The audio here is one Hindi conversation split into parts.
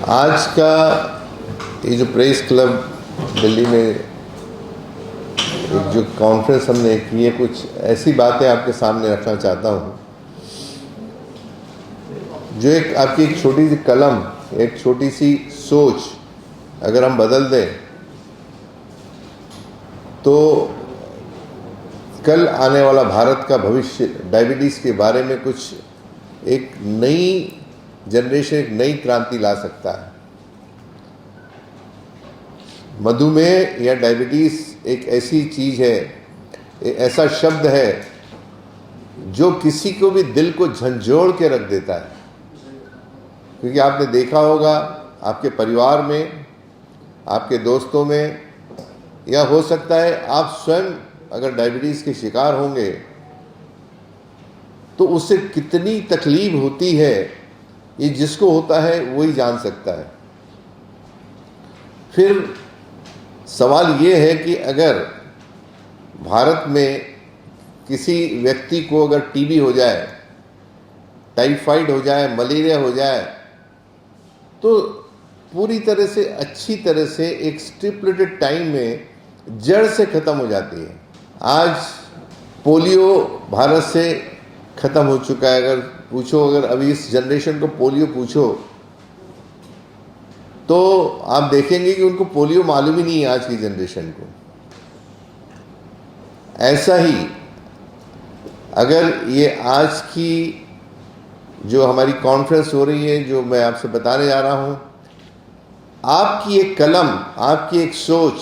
आज का ये जो प्रेस क्लब दिल्ली में एक जो कॉन्फ्रेंस हमने की है, कुछ ऐसी बातें आपके सामने रखना चाहता हूँ जो एक आपकी एक छोटी सी कलम, एक छोटी सी सोच अगर हम बदल दें तो कल आने वाला भारत का भविष्य डायबिटीज़ के बारे में कुछ एक नई जनरेशन, एक नई क्रांति ला सकता है। मधुमेह या डायबिटीज़ एक ऐसी चीज़ है, एक ऐसा शब्द है जो किसी को भी दिल को झंझोड़ के रख देता है। क्योंकि आपने देखा होगा आपके परिवार में, आपके दोस्तों में, या हो सकता है आप स्वयं अगर डायबिटीज़ के शिकार होंगे तो उससे कितनी तकलीफ होती है, ये जिसको होता है वही जान सकता है। फिर सवाल ये है कि अगर भारत में किसी व्यक्ति को अगर टीबी हो जाए, टाइफाइड हो जाए, मलेरिया हो जाए, तो पूरी तरह से अच्छी तरह से एक स्टिपुलेटेड टाइम में जड़ से ख़त्म हो जाती है। आज पोलियो भारत से ख़त्म हो चुका है। अगर पूछो, अगर अभी इस जनरेशन को पोलियो पूछो तो आप देखेंगे कि उनको पोलियो मालूम ही नहीं है आज की जनरेशन को। ऐसा ही अगर ये आज की जो हमारी कॉन्फ्रेंस हो रही है, जो मैं आपसे बताने जा रहा हूँ, आपकी एक कलम, आपकी एक सोच,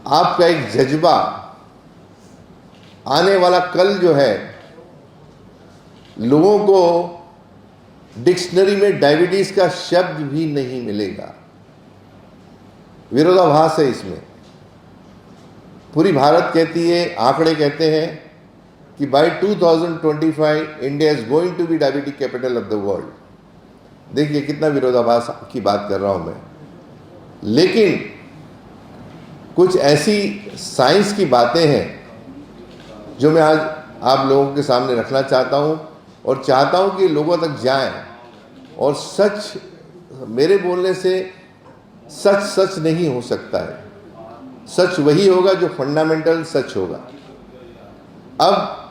आपका एक जज्बा, आने वाला कल जो है लोगों को डिक्शनरी में डायबिटीज का शब्द भी नहीं मिलेगा। विरोधाभास है इसमें। पूरी भारत कहती है, आंकड़े कहते हैं कि by 2025 India is going to be diabetic capital of the world. देखिए कितना विरोधाभास की बात कर रहा हूं मैं। लेकिन कुछ ऐसी साइंस की बातें हैं जो मैं आज आप लोगों के सामने रखना चाहता हूं और चाहता हूं कि लोगों तक जाएं। और सच, मेरे बोलने से सच सच नहीं हो सकता है। सच वही होगा जो फंडामेंटल सच होगा। अब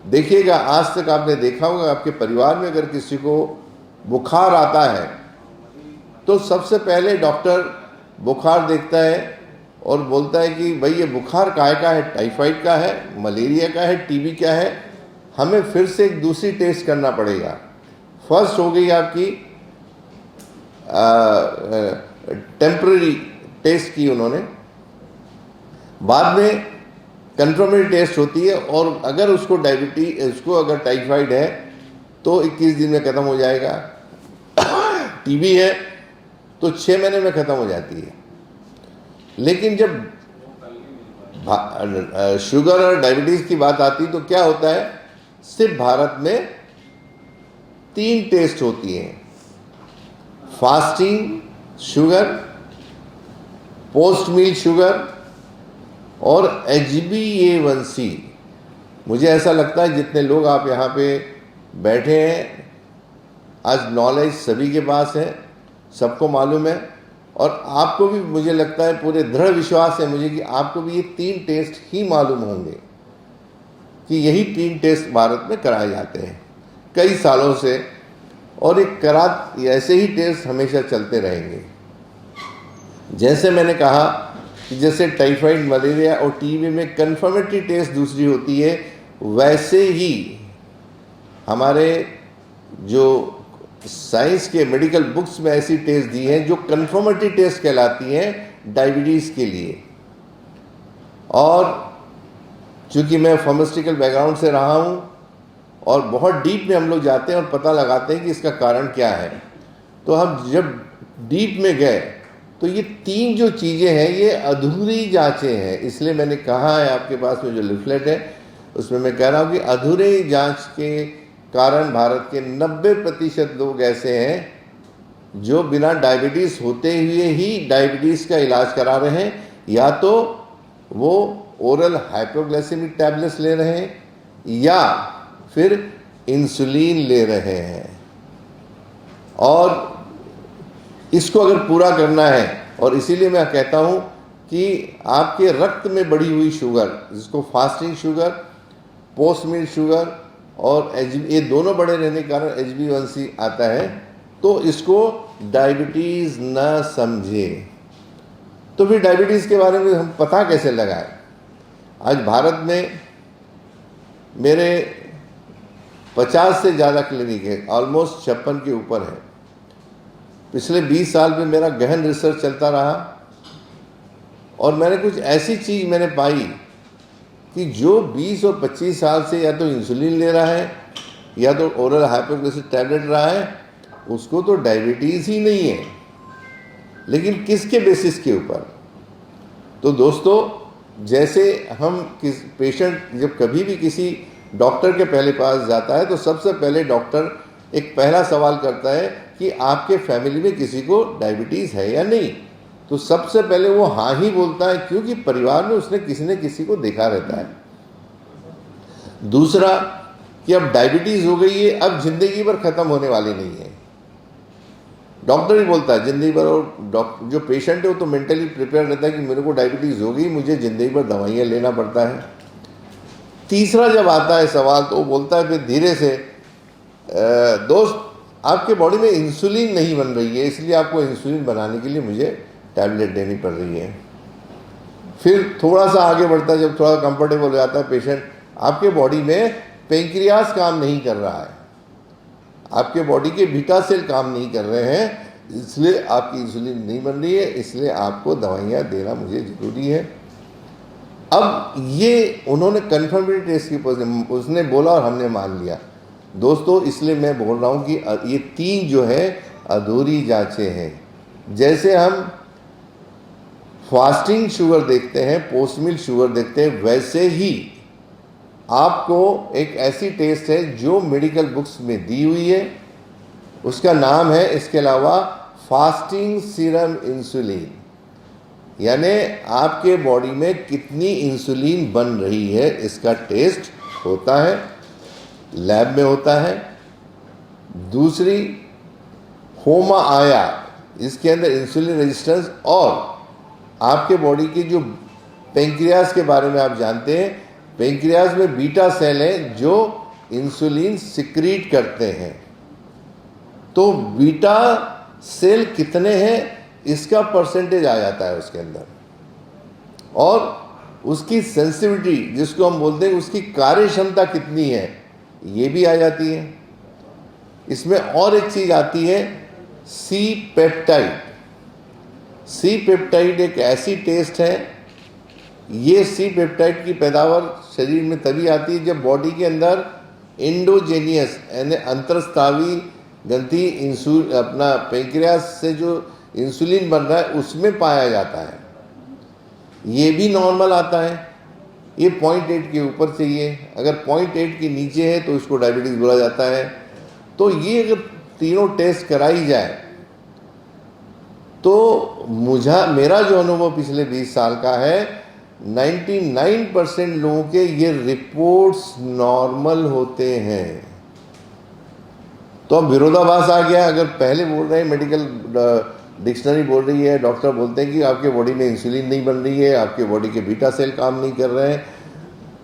देखिएगा, आज तक आपने देखा होगा आपके परिवार में अगर किसी को बुखार आता है तो सबसे पहले डॉक्टर बुखार देखता है और बोलता है कि भाई ये बुखार काहे का है, टाइफाइड का है, मलेरिया का है, टीबी का है, हमें फिर से एक दूसरी टेस्ट करना पड़ेगा। फर्स्ट हो गई आपकी टेम्पररी टेस्ट की उन्होंने, बाद में कंफर्मेटरी टेस्ट होती है, और अगर उसको उसको अगर टाइफाइड है तो 21 दिन में ख़त्म हो जाएगा। टीबी है तो 6 महीने में ख़त्म हो जाती है। लेकिन जब शुगर और डायबिटीज़ की बात आती तो क्या होता है, सिर्फ भारत में 3 टेस्ट होती हैं: फास्टिंग शुगर, पोस्ट मील शुगर और HbA1c। मुझे ऐसा लगता है जितने लोग आप यहाँ पे बैठे हैं, आज नॉलेज सभी के पास है, सबको मालूम है, और आपको भी मुझे लगता है, पूरे दृढ़ विश्वास है मुझे कि आपको भी ये 3 टेस्ट ही मालूम होंगे कि यही 3 टेस्ट भारत में कराए जाते हैं कई सालों से, और ऐसे ही टेस्ट हमेशा चलते रहेंगे। जैसे मैंने कहा कि जैसे टाइफाइड, मलेरिया और टीबी में कंफर्मेटरी टेस्ट दूसरी होती है, वैसे ही हमारे जो साइंस के मेडिकल बुक्स में ऐसी टेस्ट दी हैं जो कंफर्मेटरी टेस्ट कहलाती हैं डायबिटीज़ के लिए। और चूँकि मैं फार्मास्यूटिकल बैकग्राउंड से रहा हूँ और बहुत डीप में हम लोग जाते हैं और पता लगाते हैं कि इसका कारण क्या है, तो हम जब डीप में गए तो ये 3 जो चीज़ें हैं ये अधूरी जांचें हैं। इसलिए मैंने कहा है, आपके पास में जो लिफलेट है उसमें मैं कह रहा हूँ कि अधूरे जांच के कारण भारत के 90% लोग ऐसे हैं जो बिना डायबिटीज़ होते हुए ही डायबिटीज़ का इलाज करा रहे हैं, या तो वो ओरल हाइपोग्लाइसेमिक टैबलेट्स ले रहे हैं या फिर इंसुलिन ले रहे हैं। और इसको अगर पूरा करना है, और इसीलिए मैं कहता हूँ कि आपके रक्त में बढ़ी हुई शुगर, जिसको फास्टिंग शुगर, पोस्ट मील शुगर और ये दोनों बड़े रहने के कारण HbA1c आता है, तो इसको डायबिटीज़ न समझे। तो फिर डायबिटीज़ के बारे में हम पता कैसे लगाएं? आज भारत में मेरे 50 से ज़्यादा क्लिनिक है, ऑलमोस्ट 56 के ऊपर है। पिछले 20 साल में मेरा गहन रिसर्च चलता रहा और मैंने कुछ ऐसी चीज़ मैंने पाई कि जो 20 और 25 साल से या तो इंसुलिन ले रहा है या तो ओरल हाइपोग्लाइसेमिक टैबलेट रहा है, उसको तो डायबिटीज़ ही नहीं है। लेकिन किसके बेसिस के ऊपर? तो दोस्तों, जैसे हम किस पेशेंट जब कभी भी किसी डॉक्टर के पहले पास जाता है तो सबसे पहले डॉक्टर एक पहला सवाल करता है कि आपके फैमिली में किसी को डायबिटीज़ है या नहीं। तो सबसे पहले वो हाँ ही बोलता है, क्योंकि परिवार में उसने किसी न किसी को देखा रहता है। दूसरा कि अब डायबिटीज़ हो गई है, अब जिंदगी भर ख़त्म होने वाली नहीं है। डॉक्टर ही बोलता है जिंदगी भर, और जो पेशेंट है वो तो मेंटली प्रिपेयर रहता है कि मेरे को डायबिटीज़ हो गई, मुझे जिंदगी भर दवाइयाँ लेना पड़ता है। तीसरा जब आता है सवाल तो वो बोलता है फिर धीरे से, दोस्त आपके बॉडी में इंसुलिन नहीं बन रही है, इसलिए आपको इंसुलिन बनाने के लिए मुझे टैबलेट देनी पड़ रही है। फिर थोड़ा सा आगे बढ़ता है, जब थोड़ा कंफर्टेबल हो जाता है पेशेंट, आपके बॉडी में पेंक्रियास काम नहीं कर रहा है, आपके बॉडी के बीटा सेल काम नहीं कर रहे हैं, इसलिए आपकी इंसुलिन नहीं बन रही है, इसलिए आपको दवाइयाँ देना मुझे ज़रूरी है। अब ये उन्होंने कन्फर्मेटरी टेस्ट की उसने बोला और हमने मान लिया। दोस्तों, इसलिए मैं बोल रहा हूँ कि ये 3 जो है अधूरी जांचें हैं। जैसे हम फास्टिंग शुगर देखते हैं, पोस्ट मील शुगर देखते हैं, वैसे ही आपको एक ऐसी टेस्ट है जो मेडिकल बुक्स में दी हुई है, उसका नाम है इसके अलावा फास्टिंग सीरम इंसुलिन, यानी आपके बॉडी में कितनी इंसुलिन बन रही है इसका टेस्ट होता है, लैब में होता है। दूसरी होमा आया, इसके अंदर इंसुलिन रेजिस्टेंस, और आपके बॉडी की जो पेंक्रियास के बारे में आप जानते हैं, पेंक्रियास में बीटा सेल हैं जो इंसुलिन सिक्रीट करते हैं। तो बीटा सेल कितने हैं इसका परसेंटेज आ जाता है उसके अंदर, और उसकी सेंसिटिविटी जिसको हम बोलते हैं, उसकी कार्य क्षमता कितनी है ये भी आ जाती है। इसमें और एक चीज़ आती है सी पेप्टाइड। सी पेप्टाइड एक ऐसी टेस्ट है, ये सी पेप्टाइड की पैदावार शरीर में तभी आती है जब बॉडी के अंदर एंडोजेनियस यानी अंतरस्त्रावी ग्रंथि अपना पेंक्रियास से जो इंसुलिन बन रहा है उसमें पाया जाता है। ये भी नॉर्मल आता है, ये 0.8 के ऊपर चाहिए, अगर 0.8 के नीचे है तो इसको डायबिटीज़ बोला जाता है। तो ये अगर तीनों टेस्ट कराई जाए तो मेरा जो अनुभव पिछले 20 साल का है, 99% लोगों के ये रिपोर्ट्स नॉर्मल होते हैं। तो अब विरोधाभास आ गया। अगर पहले बोल रहे हैं, मेडिकल डिक्शनरी बोल रही है, डॉक्टर बोलते हैं कि आपके बॉडी में इंसुलिन नहीं बन रही है, आपके बॉडी के बीटा सेल काम नहीं कर रहे हैं,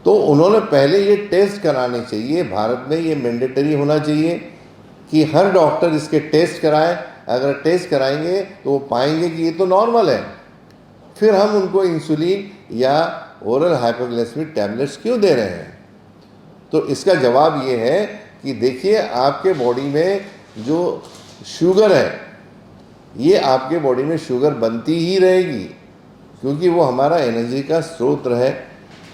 तो उन्होंने पहले ये टेस्ट कराने चाहिए। भारत में ये मैंडेटरी होना चाहिए कि हर डॉक्टर इसके टेस्ट कराए। अगर टेस्ट कराएंगे तो वो पाएंगे कि ये तो नॉर्मल है, फिर हम उनको इंसुलिन या ओरल हाइपोग्लाइसेमिक टैबलेट्स क्यों दे रहे हैं? तो इसका जवाब ये है कि देखिए, आपके बॉडी में जो शुगर है, ये आपके बॉडी में शुगर बनती ही रहेगी, क्योंकि वो हमारा एनर्जी का स्रोत है।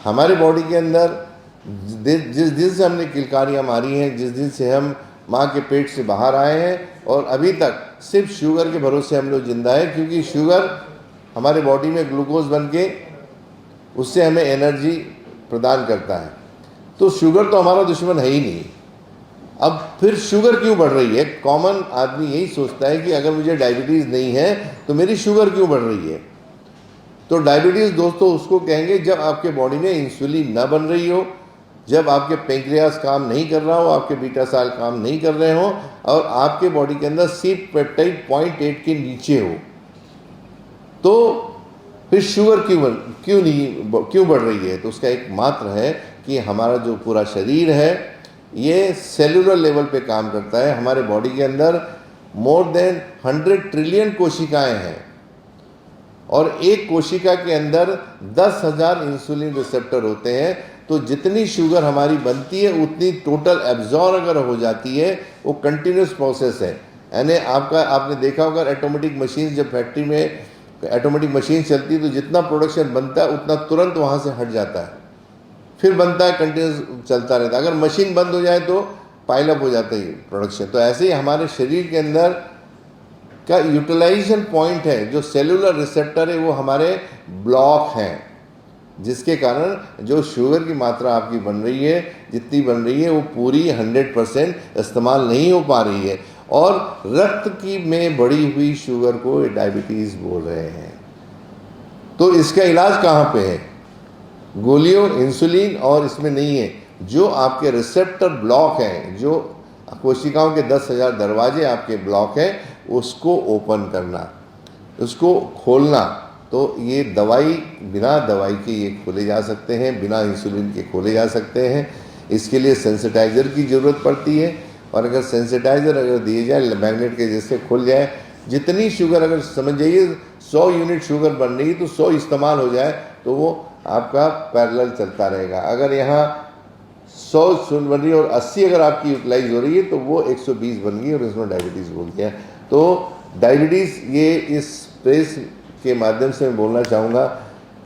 हमारे बॉडी के अंदर जिस दिन से हमने किलकारियाँ मारी हैं, जिस दिन से हम माँ के पेट से बाहर आए हैं, और अभी तक सिर्फ शुगर के भरोसे हम लोग जिंदा है, क्योंकि शुगर हमारे बॉडी में ग्लूकोज बन के उससे हमें एनर्जी प्रदान करता है। तो शुगर तो हमारा दुश्मन है ही नहीं। अब फिर शुगर क्यों बढ़ रही है? कॉमन आदमी यही सोचता है कि अगर मुझे डायबिटीज़ नहीं है तो मेरी शुगर क्यों बढ़ रही है? तो डायबिटीज़ दोस्तों उसको कहेंगे जब आपके बॉडी में इंसुलिन ना बन रही हो, जब आपके पेंक्रियास काम नहीं कर रहा हो, आपके बीटा सेल काम नहीं कर रहे हो और आपके बॉडी के अंदर C-पेप्टाइड 0.8 के नीचे हो, तो फिर शुगर क्यों बढ़ रही है? तो उसका एक मात्र है कि हमारा जो पूरा शरीर है ये सेलुलर लेवल पे काम करता है। हमारे बॉडी के अंदर मोर देन 100 ट्रिलियन कोशिकाएं हैं और एक कोशिका के अंदर 10,000 इंसुलिन रिसेप्टर होते हैं। तो जितनी शुगर हमारी बनती है उतनी टोटल एब्जॉर्ब अगर हो जाती है, वो कंटिन्यूस प्रोसेस है। यानी आपने देखा होगा ऑटोमेटिक मशीन, जब फैक्ट्री में ऑटोमेटिक मशीन चलती है तो जितना प्रोडक्शन बनता है उतना तुरंत वहाँ से हट जाता है, फिर बनता है, कंटिन्यूस चलता रहता है। अगर मशीन बंद हो जाए तो पाइलअप हो जाता है प्रोडक्शन। तो ऐसे ही हमारे शरीर के अंदर का यूटिलाइजेशन पॉइंट है, जो सेलुलर रिसेप्टर है वो हमारे ब्लॉक हैं, जिसके कारण जो शुगर की मात्रा आपकी बन रही है, जितनी बन रही है वो पूरी 100% इस्तेमाल नहीं हो पा रही है। और रक्त की में बढ़ी हुई शुगर को डायबिटीज़ बोल रहे हैं। तो इसका इलाज कहाँ पे है? गोलियों, इंसुलिन और इसमें नहीं है। जो आपके रिसेप्टर ब्लॉक हैं, जो कोशिकाओं के 10,000 दरवाजे आपके ब्लॉक हैं, उसको ओपन करना, उसको खोलना। तो ये दवाई, बिना दवाई के ये खोले जा सकते हैं, बिना इंसुलिन के खोले जा सकते हैं। इसके लिए सेंसिटाइज़र की ज़रूरत पड़ती है और अगर सेंसिटाइज़र अगर दिए जाए, मैग्नेट के जैसे खुल जाए, जितनी शुगर, अगर समझ जाइए 100 यूनिट शुगर बन रही है तो 100 इस्तेमाल हो जाए तो वो आपका पैरेलल चलता रहेगा। अगर यहाँ 100 बन रही है और 80 अगर आपकी यूटिलाइज हो रही है तो वो 120 बन गई और इसमें डायबिटीज़ बोल दिया। तो डायबिटीज़, ये इस प्रेस के माध्यम से मैं बोलना चाहूँगा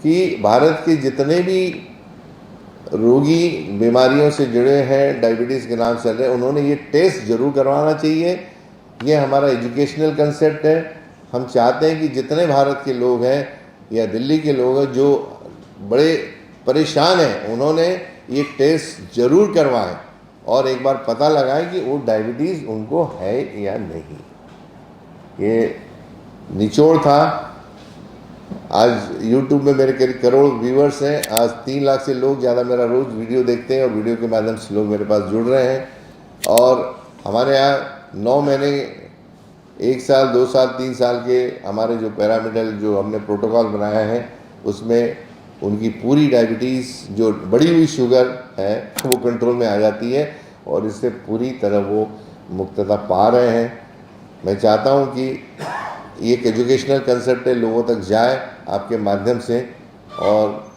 कि भारत के जितने भी रोगी बीमारियों से जुड़े हैं, डायबिटीज़ के नाम चल रहे हैं, उन्होंने ये टेस्ट जरूर करवाना चाहिए। ये हमारा एजुकेशनल कंसेप्ट है। हम चाहते हैं कि जितने भारत के लोग हैं या दिल्ली के लोग हैं जो बड़े परेशान हैं, उन्होंने ये टेस्ट जरूर करवाएं और एक बार पता लगाएं कि वो डायबिटीज़ उनको है या नहीं। ये निचोड़ था। आज YouTube में मेरे करीब करोड़ व्यूअर्स हैं। आज 3 लाख से लोग ज़्यादा मेरा रोज़ वीडियो देखते हैं और वीडियो के माध्यम से लोग मेरे पास जुड़ रहे हैं। और हमारे यहाँ 9 महीने, 1 साल, 2 साल, 3 साल के हमारे जो पैरामीटर, जो हमने प्रोटोकॉल बनाया है, उसमें उनकी पूरी डायबिटीज़, जो बढ़ी हुई शुगर है, वो कंट्रोल में आ जाती है और इससे पूरी तरह वो मुक्तता पा रहे हैं। मैं चाहता हूँ कि ये एक एजुकेशनल कंसेप्ट है, लोगों तक जाए आपके माध्यम से। और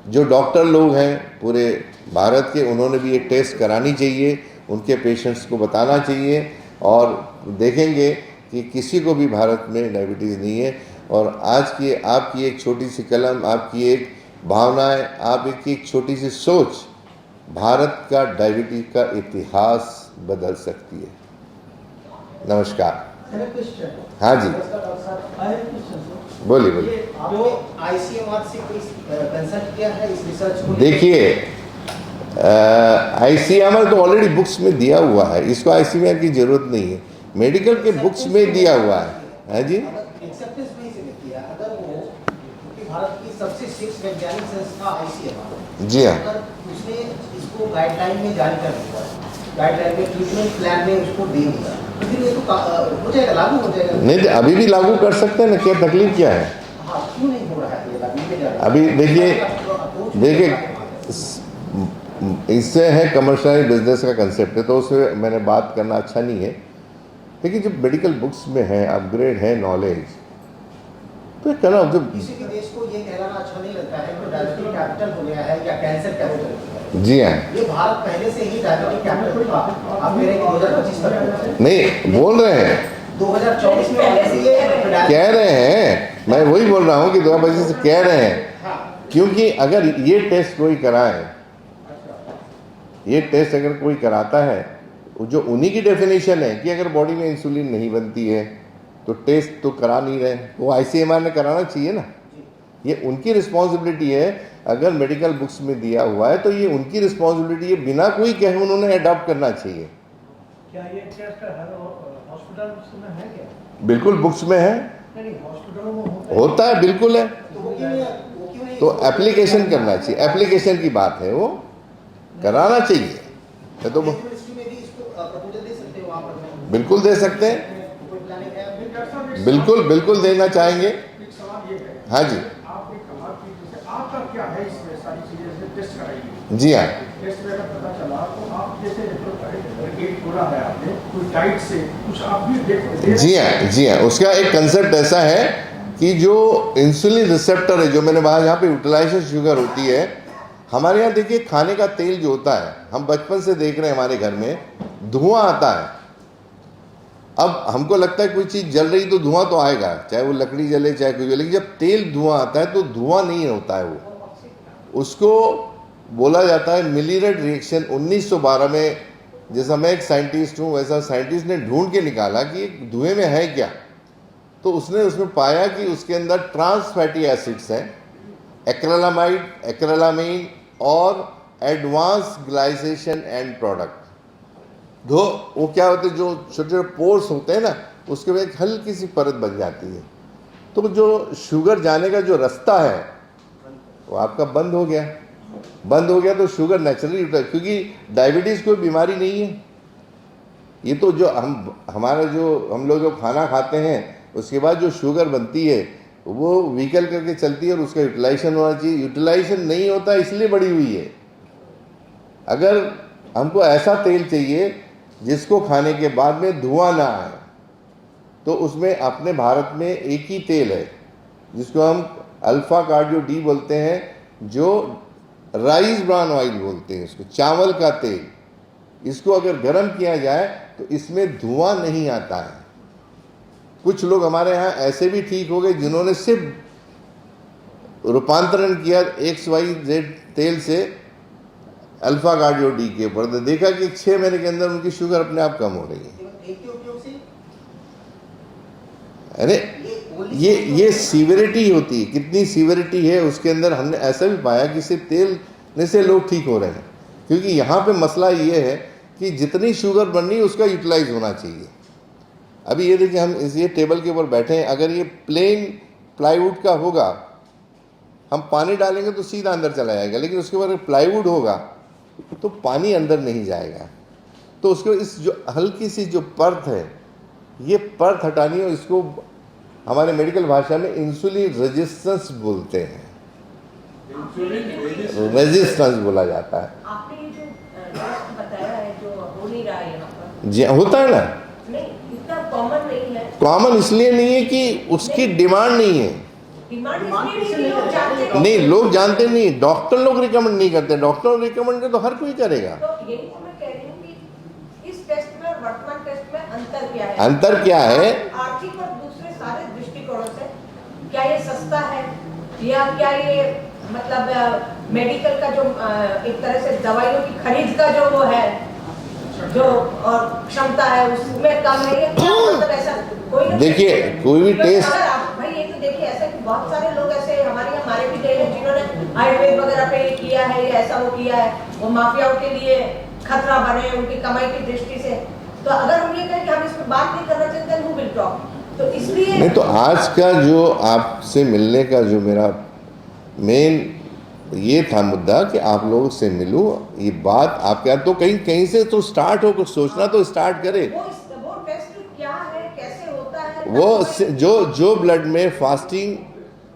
जो डॉक्टर लोग हैं पूरे भारत के, उन्होंने भी ये टेस्ट करानी चाहिए, उनके पेशेंट्स को बताना चाहिए और देखेंगे कि किसी को भी भारत में डायबिटीज़ नहीं है। और आज की आपकी एक छोटी सी कलम, आपकी एक भावनाएं, आपकी एक छोटी सी सोच भारत का डायबिटीज़ का इतिहास बदल सकती है। नमस्कार। हाँ जी, बोलिए बोलिए। ICMR से कोई कंसल्ट किया है इस रिसर्च को? देखिए, ICMR तो ऑलरेडी बुक्स में दिया हुआ है, इसको ICMR की जरूरत नहीं है, मेडिकल के बुक्स में दिया हुआ है। हाँ जी, एक्सेप्टेंस नहीं से किया अगर वो, क्योंकि भारत की सबसे शीर्ष वैज्ञानिक संस्था ICMR, जी हाँ, अगर उसने इसको गाइडलाइन में जारी कर दिया, गाइडलाइन में ट्रीटमेंट प्लान में उसको दे दिया, तो फिर ये तो हो जाएगा, लागू हो जाएगा। नहीं, अभी भी लागू कर सकते हैं ना, क्या तकलीफ क्या है? हाँ, क्यों नहीं हो रहा है ये लागू में जा रहा है? अभी देखिए इससे है कमर्शियल बिजनेस का कंसेप्ट है, तो उससे मैंने बात करना अच्छा नहीं है। लेकिन जब मेडिकल बुक्स में है, अपग्रेड है नॉलेज, तो कहना जब किसी भी देश को ये कहना अच्छा नहीं लगता है कि डायबिटीज कैपिटल हो गया है या कैंसर कैपिटल हो गया है। जी हाँ, ये भारत पहले से ही डायबिटीज कैपिटल था। आप मेरे 2025 तक नहीं बोल रहे हैं, 2024 में पहले से ये कह रहे हैं, मैं वही बोल रहा हूँ कि 2025 से कह रहे हैं, क्योंकि अगर ये टेस्ट कोई कराए, ये टेस्ट अगर कोई कराता है, जो उन्हीं की डेफिनेशन है कि अगर बॉडी में इंसुलिन नहीं बनती है तो टेस्ट तो करा नहीं रहे, वो ICMR ने कराना चाहिए ना। ये उनकी रिस्पॉन्सिबिलिटी है। अगर मेडिकल बुक्स में दिया हुआ है तो ये उनकी रिस्पॉन्सिबिलिटी है, बिना कोई कहे उन्होंने अडॉप्ट करना चाहिए। क्या ये टेस्ट हॉस्पिटल में है क्या? बिल्कुल बुक्स में है, नहीं, हॉस्पिटलों में होता है, बिल्कुल है। तो वो क्यों नहीं? तो एप्लीकेशन करना चाहिए, एप्लीकेशन की बात है वो। कराना चाहिए। मैं तो यूनिवर्सिटी में भी इसको प्रपोजल दे सकते हो आप लोग? बिल्कुल दे सकते हैं, कोई प्लानिंग है? बिल्कुल बिल्कुल देना चाहेंगे। एक सवाल ये है, हाँ जी, आपने कहा कि जैसे आपका क्या है इसमें सारी चीजें जैसे टेस्ट कराइए, जी हाँ, टेस्ट में अगर पता चला तो आप जैसे रेट बोला है आपने कोई डाइट से कुछ आप भी देख जी हाँ, जी हाँ। उसका एक कंसेप्ट ऐसा है कि जो इंसुलिन रिसेप्टर है, जो मैंने कहा यहाँ पे यूटिलाइजेशन शुगर होती है हमारे यहाँ। देखिए खाने का तेल जो होता है, हम बचपन से देख रहे हैं हमारे घर में धुआं आता है। अब हमको लगता है कोई चीज़ जल रही तो धुआं तो आएगा, चाहे वो लकड़ी जले चाहे कोई जले, लेकिन जब तेल धुआं आता है तो धुआं नहीं होता है वो। उसको बोला जाता है मिलीरेट रिएक्शन। 1912 में, जैसा मैं एक साइंटिस्ट हूँ वैसा साइंटिस्ट ने ढूंढ के निकाला कि धुएं में है क्या, तो उसने उसमें पाया कि उसके अंदर ट्रांस फैटी एसिड्स हैं, एक्रेलामाइड, एक्रेलामीन और एडवांस ग्लाइसेशन एंड प्रोडक्ट। दो वो क्या होते हैं, जो छोटे छोटे पोर्स होते हैं ना, उसके बाद एक हल्की सी परत बन जाती है। तो जो शुगर जाने का जो रास्ता है वो आपका बंद हो गया। बंद हो गया तो शुगर नेचुरली उठा, क्योंकि डायबिटीज़ कोई बीमारी नहीं है। ये तो जो हमारा जो हम लोग जो खाना खाते हैं उसके बाद जो शुगर बनती है वो व्हीकल करके चलती है और उसका यूटिलाइजेशन होना चाहिए। यूटिलाइजेशन नहीं होता इसलिए बढ़ी हुई है। अगर हमको ऐसा तेल चाहिए जिसको खाने के बाद में धुआं ना आए, तो उसमें अपने भारत में एक ही तेल है जिसको हम अल्फा कार्डियो डी बोलते हैं, जो राइस ब्रान ऑयल बोलते हैं उसको, चावल का तेल। इसको अगर गर्म किया जाए तो इसमें धुआं नहीं आता है। कुछ लोग हमारे यहाँ ऐसे भी ठीक हो गए जिन्होंने सिर्फ रूपांतरण किया XYZ तेल से अल्फा कार्डियो डी के ऊपर, तो देखा कि 6 महीने के अंदर उनकी शुगर अपने आप कम हो रही है। अरे ये सीवियरिटी होती है, कितनी सीवियरिटी है उसके अंदर। हमने ऐसा भी पाया कि सिर्फ तेल से लोग ठीक हो रहे हैं, क्योंकि यहाँ पे मसला ये है कि जितनी शुगर बननी है उसका यूटिलाइज होना चाहिए। अभी ये देखिए, हम ये टेबल के ऊपर बैठे हैं, अगर ये प्लेन प्लाईवुड का होगा, हम पानी डालेंगे तो सीधा अंदर चला जाएगा, लेकिन उसके ऊपर प्लाईवुड होगा तो पानी अंदर नहीं जाएगा। तो उसको इस जो हल्की सी जो परत है, ये परत हटानी है। इसको हमारे मेडिकल भाषा में इंसुलिन रेजिस्टेंस बोलते हैं, रेजिस्टेंस बोला जाता है। आपने ये जो बताया है जो हो नहीं रहा है यहाँ पर, जी होता है ना, नहीं इतना कॉमन नहीं है। कॉमन इसलिए नहीं है कि उसकी डिमांड नहीं है। डिमांड इसलिए नहीं, लोग जानते नहीं, लोग जानते नहीं, डॉक्टर लोग रिकमेंड नहीं करते। डॉक्टर रिकमेंड करे तो हर कोई करेगा। तो यही तो मैं कह रही हूँ कि इस टेस्ट में और वर्तमान टेस्ट में अंतर क्या है? अंतर क्या है? आर्थिक और दूसरे सारे दृष्टिकोणों से क्या ये सस्ता है, या क्या ये मतलब मेडिकल का जो एक तरह से दवाइयों की खरीद का जो वो है, जो और क्षमता है उसमें कम है, या क्या मतलब ऐसा कोई? देखिए कोई भी टेस्ट, अगर आप भाई ये तो देखिए ऐसा कि बहुत सारे लोग ऐसे हमारे यहाँ मारे भी गए हैं जिन्होंने आयुर्वेद वगैरह पे ये किया है या ऐसा वो किया है, वो माफियाओं के लिए खतरा बने उनकी कमाई की दृष्टि से। तो अगर हम ये कहें कि हम इस पर बात नहीं करना चाहते, हु विल टॉक? तो इसलिए नहीं, तो आज का जो आपसे मिलने का जो मेरा मेन ये था मुद्दा कि आप लोगों से मिलूं, ये बात आप क्या, तो कहीं से तो स्टार्ट हो, कुछ सोचना तो स्टार्ट करे। वो टेस्ट क्या है, कैसे होता है, वो जो ब्लड में फास्टिंग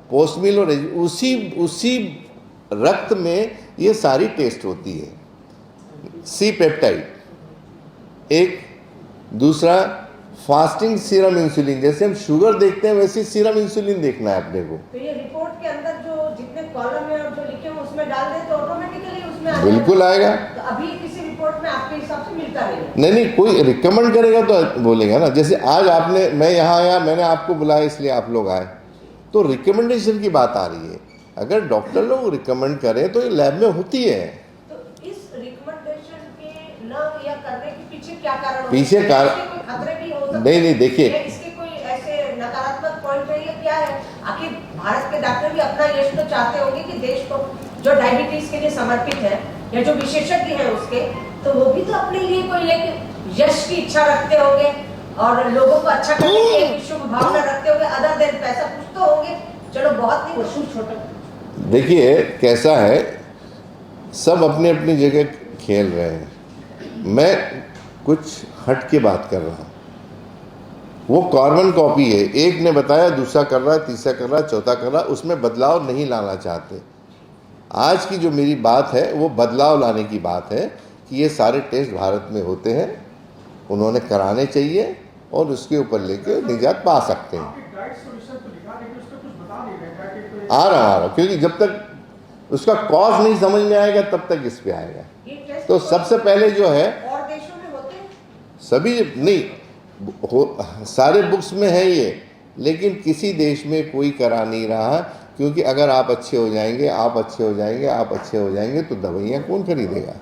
पोस्ट मील और उसी रक्त में ये सारी टेस्ट होती है। सी पेप्टाइड एक, दूसरा फास्टिंग सीरम इंसुलिन, जैसे हम शुगर देखते हैं वैसे सीरम इंसुलिन देखना है अपने को। तो ये रिपोर्ट के अंदर जो जितने कॉलम है और जो लिखे हैं उसमें डाल दे तो ऑटोमेटिकली उसमें बिल्कुल आएगा। तो अभी किसी रिपोर्ट में आपके हिसाब से मिलता नहीं? नहीं, कोई रिकमेंड करेगा तो बोलेगा ना। जैसे आज आपने, मैं यहाँ आया, मैंने आपको बुलाया इसलिए आप लोग आए, तो रिकमेंडेशन की बात आ रही है। अगर डॉक्टर लोग रिकमेंड करें तो ये लैब में होती है। तो इस रिकमेंडेशन के न या करने के पीछे क्या कारण हो? पीछे कारण कोई खतरे भी हो सकते हैं? नहीं, देखिए इसके कोई ऐसे नकारात्मक पॉइंट है या क्या है? आखिर भारत के डॉक्टर भी अपना यश तो चाहते होंगे कि देश को जो डायबिटीज के लिए समर्पित है या जो विशेषज्ञ है उसके, तो वो भी तो अपने लिए कोई एक यश की इच्छा रखते होंगे और लोगों को अच्छा करने की एक शुभ भावना रखते होंगे। अदर देन पैसा कुछ तो होंगे, चलो बहुत नहीं, छोटा। देखिए कैसा है, सब अपनी अपनी जगह खेल रहे हैं। मैं कुछ हट के बात कर रहा हूँ। वो कॉर्बन कॉपी है, एक ने बताया, दूसरा कर रहा है, तीसरा कर रहा है, चौथा कर रहा है, उसमें बदलाव नहीं लाना चाहते। आज की जो मेरी बात है वो बदलाव लाने की बात है कि ये सारे टेस्ट भारत में होते हैं, उन्होंने कराने चाहिए और उसके ऊपर लेके निजात पा सकते हैं। आपके डाइट सॉल्यूशन तो लिखा नहीं, उसमें कुछ बता नहीं रहे डाइट आ रहा क्योंकि जब तक उसका कॉज नहीं समझ में आएगा तब तक इस पे आएगा। ये टेस्ट तो सबसे पहले जो है और देशों में होते हैं। सभी नहीं सारे बुक्स में है ये, लेकिन किसी देश में कोई करा नहीं रहा, क्योंकि अगर आप अच्छे हो जाएंगे, आप अच्छे हो जाएंगे, आप अच्छे हो जाएंगे तो दवाइयाँ कौन खरीदेगा?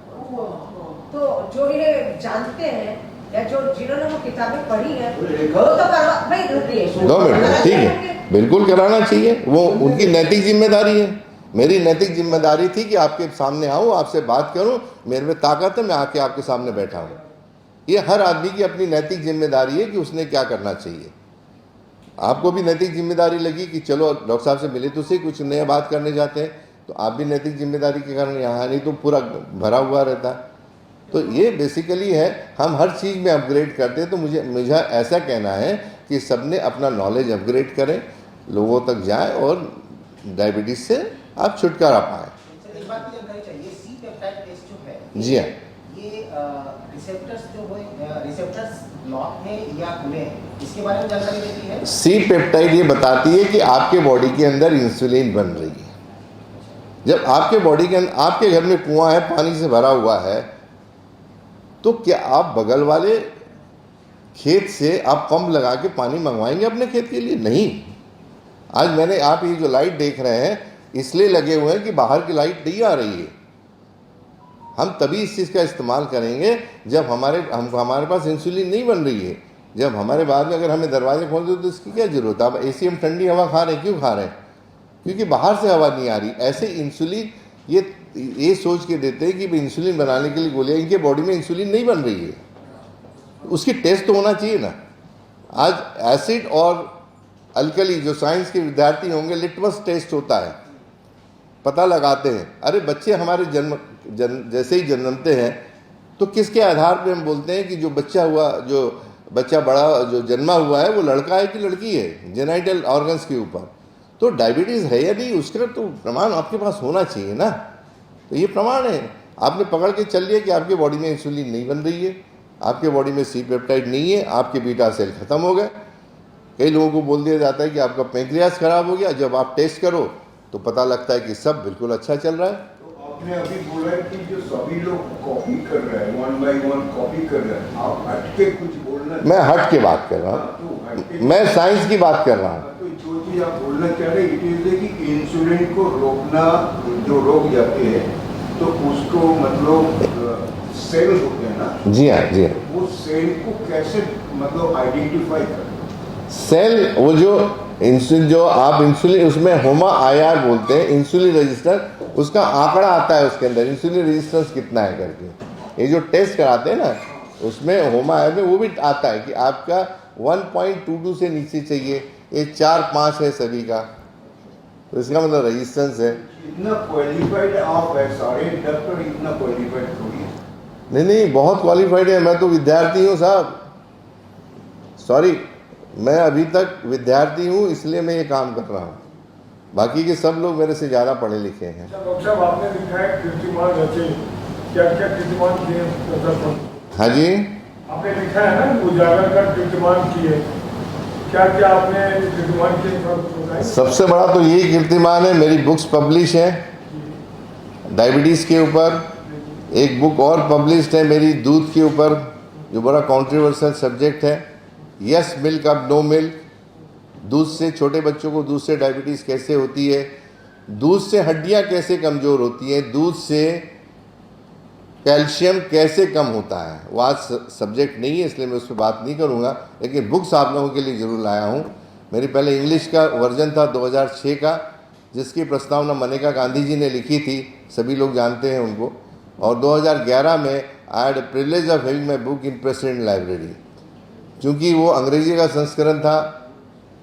तो जो ये जानते हैं या जो जिन्होंने वो किताबें पढ़ी है वो तो करवा भाई रुकिए 2 मिनट, ठीक है, बिल्कुल कराना चाहिए, वो उनकी नैतिक जिम्मेदारी है। मेरी नैतिक जिम्मेदारी थी कि आपके सामने आऊँ, आपसे बात करूँ, मेरे में ताकत है, मैं आके आपके सामने बैठा हूँ। ये हर आदमी की अपनी नैतिक जिम्मेदारी है कि उसने क्या करना चाहिए। आपको भी नैतिक जिम्मेदारी लगी कि चलो डॉक्टर साहब से मिले तो सही, कुछ नया बात करने जाते हैं, तो आप भी नैतिक जिम्मेदारी के कारण यहाँ, नहीं तो पूरा भरा हुआ रहता। तो ये बेसिकली है, हम हर चीज़ में अपग्रेड करते हैं। तो मुझे ऐसा कहना है कि सबने अपना नॉलेज अपग्रेड करें, लोगों तक जाए और डायबिटीज़ से आप छुटकारा पाएँ। एक बात की जानकारी चाहिए, सी पेप्टाइड टेस्ट जो है, जी हाँ, ये रिसेप्टर्स जो है, रिसेप्टर्स ब्लॉक है या खुले हैं, इसके बारे में जानकारी देती है। सी पेप्टाइड ये बताती है कि आपके बॉडी के अंदर इंसुलिन बन रही है। जब आपके बॉडी के अंदर, आपके घर में कुआं है, पानी से भरा हुआ है, तो क्या आप बगल वाले खेत से आप पंप लगा के पानी मंगवाएंगे अपने खेत के लिए? नहीं। आज मैंने, आप ये जो लाइट देख रहे हैं इसलिए लगे हुए हैं कि बाहर की लाइट नहीं आ रही है। हम तभी इस चीज़ का इस्तेमाल करेंगे जब हमारे पास इंसुलिन नहीं बन रही है। जब हमारे बाद में अगर हमें दरवाजे खोल दो तो इसकी क्या जरूरत है? अब एसी हम ठंडी हवा खा रहे हैं, क्यों खा रहे हैं? क्योंकि बाहर से हवा नहीं आ रही। ऐसे इंसुलिन ये सोच के देते हैं कि इंसुलिन बनाने के लिए गोलियां, इनके बॉडी में इंसुलिन नहीं बन रही है, उसकी टेस्ट तो होना चाहिए ना। आज एसिड और अल्कली, जो साइंस के विद्यार्थी होंगे, लिटमस टेस्ट होता है, पता लगाते हैं। अरे बच्चे हमारे जैसे ही जन्मते हैं तो किसके आधार पे हम बोलते हैं कि जो बच्चा बड़ा जो जन्मा हुआ है वो लड़का है कि लड़की है? जेनाइटल ऑर्गन्स के ऊपर। तो डायबिटीज़ है या नहीं, उसका तो प्रमाण आपके पास होना चाहिए ना। तो ये प्रमाण है, आपने पकड़ के चल लिया कि आपके बॉडी में इंसुलिन नहीं बन रही है, आपके बॉडी में सी पेप्टाइड नहीं है, आपके बीटा सेल खत्म हो गए। कई लोगों को बोल दिया जाता है कि आपका पैंक्रियास खराब हो गया, जब आप टेस्ट करो तो पता लगता है कि सब बिल्कुल अच्छा चल रहा है। तो आपने अभी बोला है कि जो सभी लोग कॉपी कर रहे हैं, 1 by 1 कॉपी कर रहे हैं, आप हट के कुछ बोलना? मैं हट के बात कर रहा हूँ, मैं साइंस की बात कर रहा हूँ। तो जो चीज आप बोलना चाह रहे हैं, इट इज कि इंसुलिन को रोकना, जो रोक जाते हैं तो उसको मतलब सेल होते हैं ना। जी हाँ, जी हाँ। वो सेल को कैसे मतलब आइडेंटिफाई करें? सेल, वो जो इंसुलिन, जो आप इंसुलिन, उसमें होमा IR बोलते हैं, इंसुलिन रजिस्टर, उसका आंकड़ा आता है उसके अंदर, इंसुलिन रेजिस्टेंस कितना है करके। ये जो टेस्ट कराते हैं ना, उसमें होमा IR में वो भी आता है कि आपका 1.22 से नीचे चाहिए। ये 4-5 है सभी का, तो इसका मतलब रेजिस्टेंस है। इतना क्वालिफाइड आप है, सारे डॉक्टर इतना क्वालिफाइड थोड़ी है। नहीं, बहुत क्वालिफाइड है। मैं तो विद्यार्थी हूँ साहब, सॉरी, मैं अभी तक विद्यार्थी हूँ, इसलिए मैं ये काम कर रहा हूँ। बाकी के सब लोग मेरे से ज़्यादा पढ़े लिखे हैं। डॉक्टर साहब, आपने लिखा है कीर्तिमान रचे, क्या क्या कीर्तिमान किए? हाँ जी, आपने लिखा है ना, उजागर कर कीर्तिमान किए, क्या क्या आपने कीर्तिमान किए? सबसे बड़ा तो यही कीर्तिमान है, मेरी बुक्स पब्लिश है डायबिटीज़ के ऊपर। एक बुक और पब्लिश्ड है मेरी दूध के ऊपर, जो बड़ा कॉन्ट्रोवर्शियल सब्जेक्ट है, यस मिल्क अब नो मिल्क। दूध से, छोटे बच्चों को दूध से डायबिटीज़ कैसे होती है, दूध से हड्डियां कैसे कमज़ोर होती हैं, दूध से कैल्शियम कैसे कम होता है। वो आज सब्जेक्ट नहीं है इसलिए मैं उस पर बात नहीं करूँगा, लेकिन बुक्स आप लोगों के लिए ज़रूर लाया हूँ। मेरी पहले इंग्लिश का वर्जन था 2006 का, जिसकी प्रस्तावना मनेका गांधी जी ने लिखी थी, सभी लोग जानते हैं उनको। और 2011 में I had privilege of having my book in president library. चूँकि वो अंग्रेजी का संस्करण था,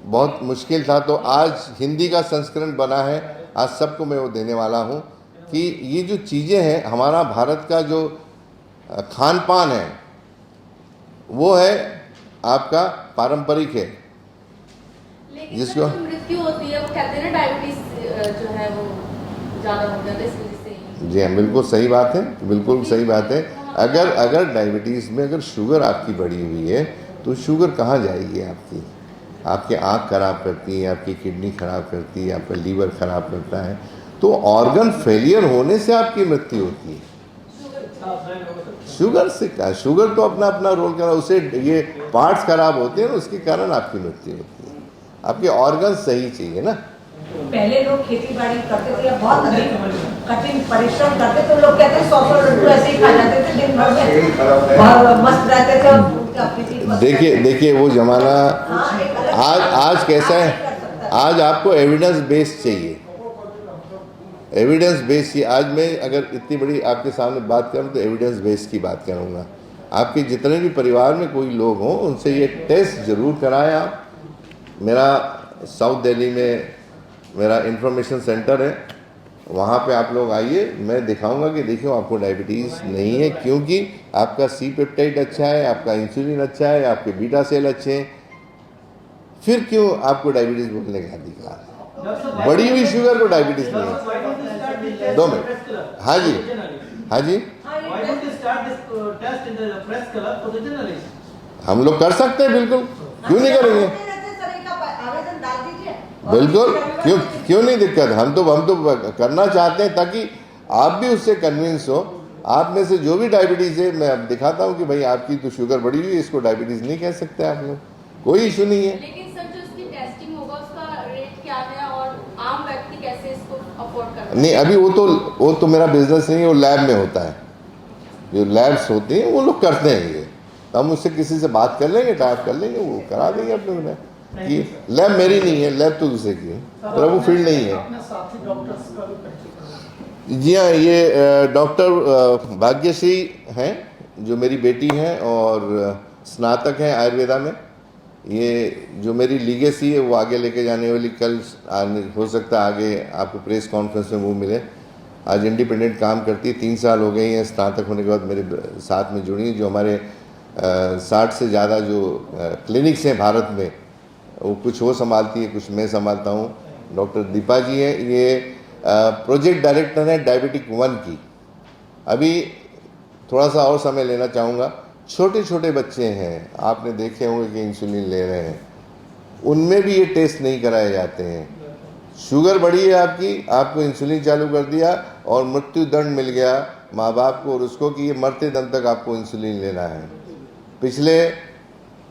बहुत मुश्किल था, तो आज हिंदी का संस्करण बना है। आज सबको मैं वो देने वाला हूँ कि ये जो चीज़ें हैं, हमारा भारत का जो खान पान है वो है आपका पारंपरिक है, लेकिन जिसको जो मृत्यु होती है वो कहते हैं ना डायबिटीज जो है वो ज़्यादा हो जाता है, इस वजह से। जी हाँ, बिल्कुल सही बात है, बिल्कुल सही बात है। अगर डायबिटीज़ में अगर शुगर आपकी बढ़ी हुई है तो शुगर कहाँ जाएगी आपकी? आपके आँख खराब करती है, आपकी किडनी खराब करती है, आपका लीवर खराब करता है, तो ऑर्गन फेलियर होने से आपकी मृत्यु होती है। शुगर से क्या, शुगर तो अपना अपना रोल कर रहा है, उसे ये पार्ट्स खराब होते हैं, उसके कारण आपकी मृत्यु होती है। आपके ऑर्गन सही चाहिए ना। पहले लोग खेती बाड़ी करते थे या बहुत अधिक कठिन परिश्रम करते तो लोग कहते 100 लड्डू ऐसे ही खा जाते थे दिन भर में और मस्त रहते थे और उनकी अपनी चीज मस्त देखिए वो जमाना हाँ, एक अलग आज कैसा आज है, नहीं कर सकता। आज आपको एविडेंस बेस्ड चाहिए, एविडेंस बेस्ड चाहिए। आज मैं अगर इतनी बड़ी आपके सामने बात करूं तो एविडेंस बेस्ड की बात करूंगा। आपके जितने भी परिवार में कोई लोग हों उनसे ये टेस्ट जरूर कराएं आप। मेरा साउथ दिल्ली में मेरा इंफॉर्मेशन सेंटर है, वहाँ पे आप लोग आइए, मैं दिखाऊंगा कि देखिए आपको डायबिटीज़ नहीं है, क्योंकि आपका सी पेप्टाइड अच्छा है, आपका इंसुलिन अच्छा है, आपके बीटा सेल अच्छे हैं, फिर क्यों आपको डायबिटीज़ बोलने का अधिकार? बढ़ी हुई शुगर को डायबिटीज़ नहीं है। 2 मिनट, हाँ जी, हाँ जी, हाँ, ये Why don't you start this test in the press club for the journalists? हम लोग कर सकते हैं, बिल्कुल, क्यों नहीं करेंगे? सर एक आवेदन डाल दीजिए। बिल्कुल, क्यों नहीं दिक्कत, हम तो करना चाहते हैं ताकि आप भी उससे कन्विंस हो। आप में से जो भी डायबिटीज़ है, मैं अब दिखाता हूँ कि भाई आपकी तो शुगर बढ़ी हुई है, इसको डायबिटीज़ नहीं कह सकते आप लोग, कोई इशू नहीं है। लेकिन सर जो इसकी टेस्टिंग होगा उसका रेट क्या है और आम व्यक्ति कैसे इसको अफोर्ड कर सकता है? नहीं, अभी वो तो मेरा बिजनेस नहीं है, वो लैब में होता है, जो लैब्स होती हैं वो लोग करते हैं ये, तो हम उससे किसी से बात कर लेंगे, टाइप कर लेंगे, वो करा देंगे अपने में। कि लैब मेरी नहीं है, लैब तो दूसरे की है, मेरा वो फील्ड नहीं है। अपने साथी डॉक्टर्स का भी परिचय। जी हाँ, ये डॉक्टर भाग्यश्री हैं जो मेरी बेटी हैं और स्नातक हैं आयुर्वेदा में। ये जो मेरी लीगेसी है वो आगे लेके जाने वाली, कल हो सकता है आगे आपको प्रेस कॉन्फ्रेंस में वो मिले। आज इंडिपेंडेंट काम करती है, 3 साल हो गए हैं स्नातक होने के बाद मेरे साथ में जुड़ी। जो हमारे 60 से ज़्यादा जो क्लिनिक्स हैं भारत में, वो कुछ वो संभालती है, कुछ मैं संभालता हूँ। डॉक्टर दीपा जी हैं, ये प्रोजेक्ट डायरेक्टर हैं डायबिटिक 1 की। अभी थोड़ा सा और समय लेना चाहूँगा। छोटे छोटे बच्चे हैं, आपने देखे होंगे कि इंसुलिन ले रहे हैं, उनमें भी ये टेस्ट नहीं कराए जाते हैं। शुगर बढ़ी है आपकी, आपको इंसुलिन चालू कर दिया और मृत्यु दंड मिल गया माँ बाप को और उसको कि ये मरते दम तक आपको इंसुलिन लेना है। पिछले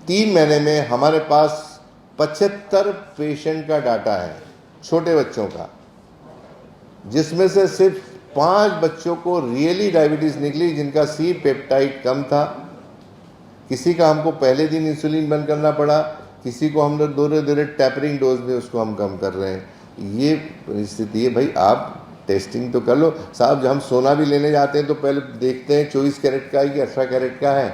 3 महीने में हमारे पास 75 पेशेंट का डाटा है छोटे बच्चों का, जिसमें से सिर्फ 5 बच्चों को रियली डायबिटीज़ निकली जिनका सी पेप्टाइड कम था। किसी का हमको पहले दिन इंसुलिन बंद करना पड़ा, किसी को हम लोग धीरे धीरे टैपरिंग डोज में उसको हम कम कर रहे हैं। ये परिस्थिति है भाई, आप टेस्टिंग तो कर लो साहब। जब हम सोना भी लेने जाते हैं तो पहले देखते हैं 24 कैरेट का है कि 18 कैरेट का है।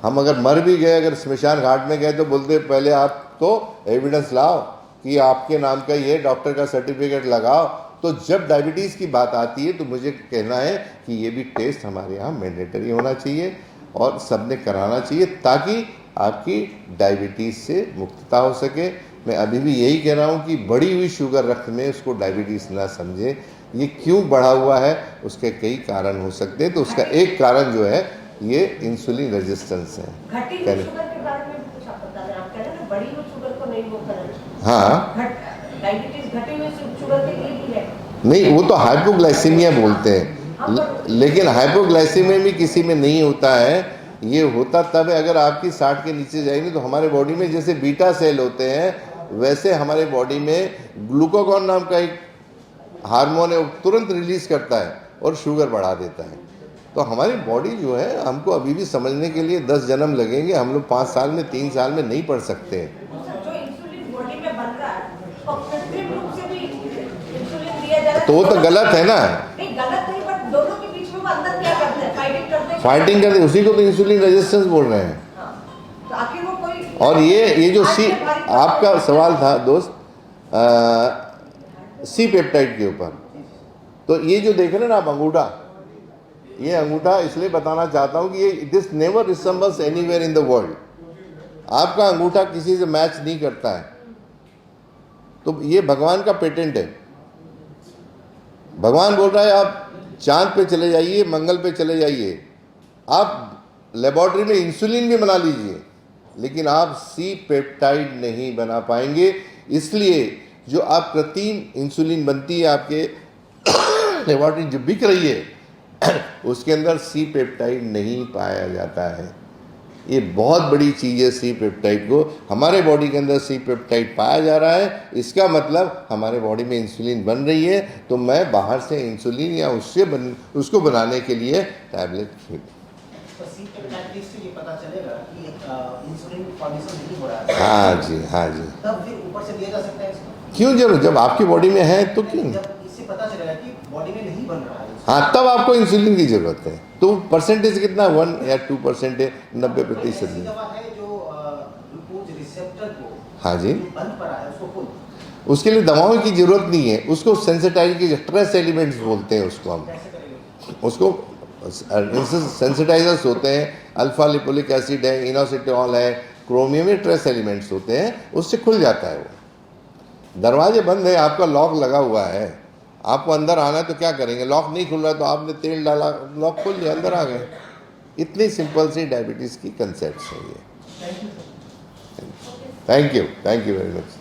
हम अगर मर भी गए, अगर स्मशान घाट में गए तो बोलते पहले आप तो एविडेंस लाओ कि आपके नाम का ये डॉक्टर का सर्टिफिकेट लगाओ। तो जब डायबिटीज़ की बात आती है तो मुझे कहना है कि ये भी टेस्ट हमारे यहाँ मैंडेटरी होना चाहिए और सबने कराना चाहिए, ताकि आपकी डायबिटीज़ से मुक्तता हो सके। मैं अभी भी यही कह रहा हूँ कि बढ़ी हुई शुगर रक्त में उसको डायबिटीज़ ना समझे। ये क्यों बढ़ा हुआ है, उसके कई कारण हो सकते हैं। तो उसका एक कारण जो है ये इंसुलिन रेजिस्टेंस है। घटी हुई शुगर के बारे में भी कुछ आप बता रहे हैं। आप कह रहे हैं ना बड़ी हुई शुगर को नहीं वो करें। हाँ, डायबिटीज घटी हुई शुगर के लिए भी है। नहीं, वो तो हाइपोग्लाइसीमिया बोलते हैं, लेकिन हाइपोग्लाइसीमिया भी किसी में नहीं होता है। ये होता तब है अगर आपकी 60 के नीचे जाएगी। तो हमारे बॉडी में जैसे बीटा सेल होते हैं वैसे हमारे बॉडी में ग्लूकागॉन नाम का एक हार्मोन है, वो तुरंत रिलीज करता है और शुगर बढ़ा देता है। तो हमारी बॉडी जो है, हमको अभी भी समझने के लिए 10 जन्म लगेंगे। हम लोग 5 साल में 3 साल में नहीं पढ़ सकते हैं। जो इंसुलिन बॉडी में बन रहा है और कृत्रिम रूप से भी इंसुलिन दिया जा रहा है, तो वो तो गलत है ना। नहीं गलत नहीं, बट दोनों के बीच में वो अंदर क्या करते हैं, फाइटिंग करते हैं। फाइटिंग करते, उसी को तो इंसुलिन रेजिस्टेंस बोल रहे हैं। हाँ। तो आखिर वो कोई और ये जो सी आपका सवाल था दोस्त, सी पेप्टाइड के ऊपर, तो ये जो देख रहे हैं ना आप अंगूठा, ये अंगूठा इसलिए बताना चाहता हूँ कि ये this never resembles anywhere in the world. आपका अंगूठा किसी से मैच नहीं करता है, तो ये भगवान का पेटेंट है। भगवान बोल रहा है आप चांद पे चले जाइए, मंगल पे चले जाइए, आप लेबोरेटरी में इंसुलिन भी बना लीजिए, लेकिन आप सी पेप्टाइड नहीं बना पाएंगे। इसलिए जो आप कृत्रिम इंसुलिन बनती है आपके लेबोरेटरी जो बिक रही है उसके अंदर सी पेप्टाइड नहीं पाया जाता है। ये बहुत बड़ी चीज़ है सी पेप्टाइड को। हमारे बॉडी के अंदर सी पेप्टाइड पाया जा रहा है, इसका मतलब हमारे बॉडी में इंसुलिन बन रही है। तो मैं बाहर से इंसुलिन या उसको बनाने के लिए टैबलेट तो सी पेप्टाइड से ये पता चलेगा कि इंसुलिन फॉर्मेशन नहीं हो रहा है। हाँ जी, हाँ जी। तब फिर ऊपर से दिया जा सकता है इसको? क्यों जरूर, जब आपकी बॉडी में है तो क्यों? जब इससे पता चलेगा कि बॉडी में नहीं बन रहा है, हाँ, तब आपको इंसुलिन की जरूरत है। तो परसेंटेज कितना 1 या 2% है, 90% ऐसी दवा है जो ग्लूकोज रिसेप्टर को हाँ जी, जो बंद पड़ा है उसको खोल, उसके लिए दवाओं की जरूरत नहीं है। उसको सेंसिटाइज की ट्रेस एलिमेंट्स बोलते हैं उसको हम। कैसे करेंगे? उसको सेंसिटाइजर्स होते हैं, अल्फा लिपोलिक एसिड है, इनोसिटोल है, क्रोमियम, ये ट्रेस एलिमेंट्स होते हैं, उससे खुल जाता है वो। दरवाजे बंद है, आपका लॉक लगा हुआ है, आपको अंदर आना है तो क्या करेंगे? लॉक नहीं खुल रहा तो आपने तेल डाला, लॉक खुल लिया, अंदर आ गए। इतनी सिंपल सी डायबिटीज़ की कंसेप्ट है ये। Thank you very much.